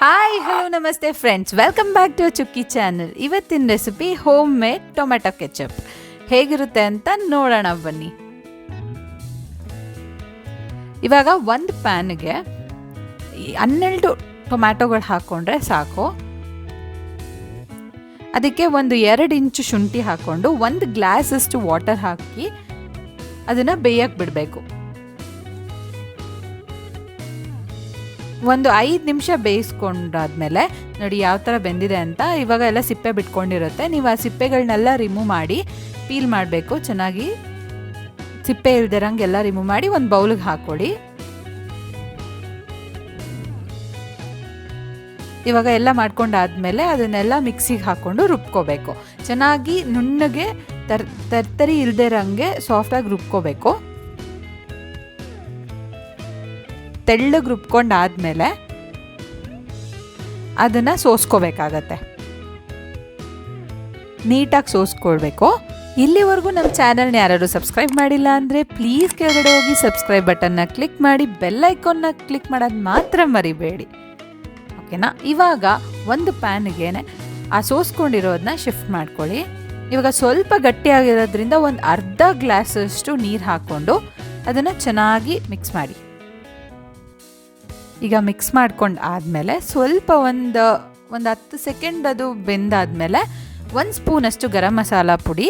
Hi hello ನಮಸ್ತೆ friends, welcome back to ಚುಕ್ಕಿ channel. ಇವತ್ತಿನ recipe home made tomato ketchup ಹೇಗಿರುತ್ತೆ ಅಂತ ನೋಡೋಣ ಬನ್ನಿ. ಇವಾಗ ಒಂದು ಪ್ಯಾನ್ಗೆ 12 ಟೊಮ್ಯಾಟೊಗಳು ಹಾಕ್ಕೊಂಡ್ರೆ ಸಾಕು. ಅದಕ್ಕೆ ಒಂದು 2 ಇಂಚು ಶುಂಠಿ ಹಾಕ್ಕೊಂಡು 1 ಗ್ಲಾಸಷ್ಟು ವಾಟರ್ ಹಾಕಿ ಅದನ್ನು ಬೇಯಕ್ಕೆ ಬಿಡಬೇಕು. ಒಂದು 5 ನಿಮಿಷ ಬೇಯಿಸ್ಕೊಂಡಾದ್ಮೇಲೆ ನೋಡಿ ಯಾವ ಥರ ಬೆಂದಿದೆ ಅಂತ. ಇವಾಗ ಎಲ್ಲ ಸಿಪ್ಪೆ ಬಿಟ್ಕೊಂಡಿರುತ್ತೆ. ನೀವು ಆ ಸಿಪ್ಪೆಗಳನ್ನೆಲ್ಲ ರಿಮೂವ್ ಮಾಡಿ ಪೀಲ್ ಮಾಡಬೇಕು. ಚೆನ್ನಾಗಿ ಸಿಪ್ಪೆ ಇಲ್ದಿರಂಗೆ ಎಲ್ಲ ರಿಮೂವ್ ಮಾಡಿ ಒಂದು ಬೌಲಿಗೆ ಹಾಕ್ಕೊಳ್ಳಿ. ಇವಾಗ ಎಲ್ಲ ಮಾಡ್ಕೊಂಡಾದ್ಮೇಲೆ ಅದನ್ನೆಲ್ಲ ಮಿಕ್ಸಿಗೆ ಹಾಕ್ಕೊಂಡು ರುಬ್ಕೋಬೇಕು. ಚೆನ್ನಾಗಿ ನುಣ್ಣಗೆ ತರ್ತರಿ ಇಲ್ದಿರಂಗೆ ಸಾಫ್ಟಾಗಿ ರುಬ್ಕೋಬೇಕು. ತೆಳ್ಳಗೆ ರುಬ್ಕೊಂಡಾದ್ಮೇಲೆ ಅದನ್ನು ಸೋಸ್ಕೋಬೇಕಾಗತ್ತೆ. ನೀಟಾಗಿ ಸೋಸ್ಕೊಳ್ಬೇಕು. ಇಲ್ಲಿವರೆಗೂ ನಮ್ಮ ಚಾನಲ್ನ ಯಾರು ಸಬ್ಸ್ಕ್ರೈಬ್ ಮಾಡಿಲ್ಲ ಅಂದರೆ ಪ್ಲೀಸ್ ಕೆಳಗಡೆ ಹೋಗಿ ಸಬ್ಸ್ಕ್ರೈಬ್ ಬಟನ್ನ ಕ್ಲಿಕ್ ಮಾಡಿ, ಬೆಲ್ ಐಕಾನ್ನ ಕ್ಲಿಕ್ ಮಾಡೋದು ಮಾತ್ರ ಮರಿಬೇಡಿ, ಓಕೆನಾ? ಇವಾಗ ಒಂದು ಪ್ಯಾನ್ಗೆ ಆ ಸೋಸ್ಕೊಂಡಿರೋದನ್ನ ಶಿಫ್ಟ್ ಮಾಡ್ಕೊಳ್ಳಿ. ಇವಾಗ ಸ್ವಲ್ಪ ಗಟ್ಟಿಯಾಗಿರೋದ್ರಿಂದ ಒಂದು ಅರ್ಧ ಗ್ಲಾಸಷ್ಟು ನೀರು ಹಾಕ್ಕೊಂಡು ಅದನ್ನು ಚೆನ್ನಾಗಿ ಮಿಕ್ಸ್ ಮಾಡಿ. ಈಗ ಮಿಕ್ಸ್ ಮಾಡ್ಕೊಂಡು ಆದಮೇಲೆ ಸ್ವಲ್ಪ ಒಂದು 10 ಸೆಕೆಂಡ್ ಅದು ಬೆಂದಾದಮೇಲೆ 1 ಸ್ಪೂನಷ್ಟು ಗರಂ ಮಸಾಲ ಪುಡಿ,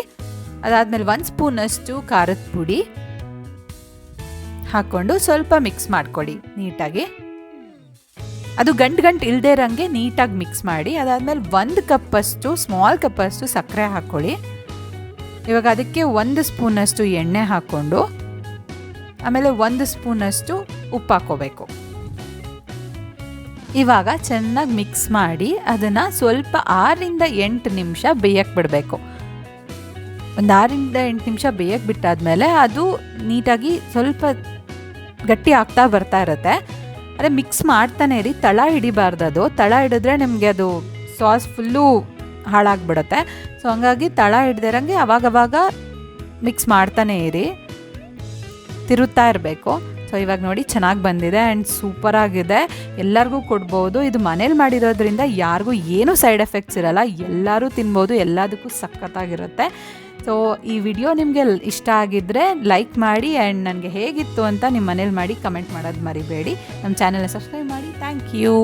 ಅದಾದಮೇಲೆ 1 ಸ್ಪೂನಷ್ಟು ಖಾರದ ಪುಡಿ ಹಾಕ್ಕೊಂಡು ಸ್ವಲ್ಪ ಮಿಕ್ಸ್ ಮಾಡ್ಕೊಳ್ಳಿ ನೀಟಾಗಿ. ಅದು ಗಂಟು ಇಲ್ಲದೇ ಇರೋಂಗೆ ನೀಟಾಗಿ ಮಿಕ್ಸ್ ಮಾಡಿ. ಅದಾದಮೇಲೆ 1 ಕಪ್ಪಷ್ಟು ಸ್ಮಾಲ್ ಕಪ್ಪಷ್ಟು ಸಕ್ಕರೆ ಹಾಕ್ಕೊಳ್ಳಿ. ಇವಾಗ ಅದಕ್ಕೆ 1 ಸ್ಪೂನಷ್ಟು ಎಣ್ಣೆ ಹಾಕ್ಕೊಂಡು ಆಮೇಲೆ 1 ಸ್ಪೂನಷ್ಟು ಉಪ್ಪು ಹಾಕ್ಕೋಬೇಕು. ಇವಾಗ ಚೆನ್ನಾಗಿ ಮಿಕ್ಸ್ ಮಾಡಿ ಅದನ್ನು ಸ್ವಲ್ಪ 6ರಿಂದ 8 ನಿಮಿಷ ಬೇಯಕ್ಕೆ ಬಿಡಬೇಕು. ಒಂದು 6ರಿಂದ 8 ನಿಮಿಷ ಬೇಯಕ್ಕೆ ಬಿಟ್ಟಾದಮೇಲೆ ಅದು ನೀಟಾಗಿ ಸ್ವಲ್ಪ ಗಟ್ಟಿ ಆಗ್ತಾ ಬರ್ತಾ ಇರುತ್ತೆ. ಅದೇ ಮಿಕ್ಸ್ ಮಾಡ್ತಾನೆ ಇರಿ, ತಳ ಹಿಡಿಬಾರ್ದು. ಅದು ತಳ ಹಿಡಿದ್ರೆ ನಿಮಗೆ ಅದು ಸಾಸ್ ಫುಲ್ಲು ಹಾಳಾಗಿಬಿಡುತ್ತೆ. ಸೊ ಹಂಗಾಗಿ ತಳ ಹಿಡ್ದಿರಂಗೆ ಅವಾಗವಾಗ ಮಿಕ್ಸ್ ಮಾಡ್ತಾನೆ ಇರಿ, ತಿರುತ್ತಾ ಇರಬೇಕು. ಸೊ ಇವಾಗ ನೋಡಿ ಚೆನ್ನಾಗಿ ಬಂದಿದೆ ಆ್ಯಂಡ್ ಸೂಪರಾಗಿದೆ. ಎಲ್ಲರಿಗೂ ಕೊಡ್ಬೋದು. ಇದು ಮನೇಲಿ ಮಾಡಿರೋದ್ರಿಂದ ಯಾರಿಗೂ ಏನೂ ಸೈಡ್ ಎಫೆಕ್ಟ್ಸ್ ಇರಲ್ಲ, ಎಲ್ಲರೂ ತಿನ್ಬೋದು, ಎಲ್ಲದಕ್ಕೂ ಸಖತ್ತಾಗಿರುತ್ತೆ. ಸೊ ಈ ವಿಡಿಯೋ ನಿಮಗೆ ಇಷ್ಟ ಆಗಿದ್ದರೆ ಲೈಕ್ ಮಾಡಿ ಆ್ಯಂಡ್ ನನಗೆ ಹೇಗಿತ್ತು ಅಂತ ನಿಮ್ಮ ಮನೇಲಿ ಮಾಡಿ ಕಮೆಂಟ್ ಮಾಡೋದು ಮರಿಬೇಡಿ. ನಮ್ಮ ಚಾನಲ್ನ ಸಬ್ಸ್ಕ್ರೈಬ್ ಮಾಡಿ. Thank you.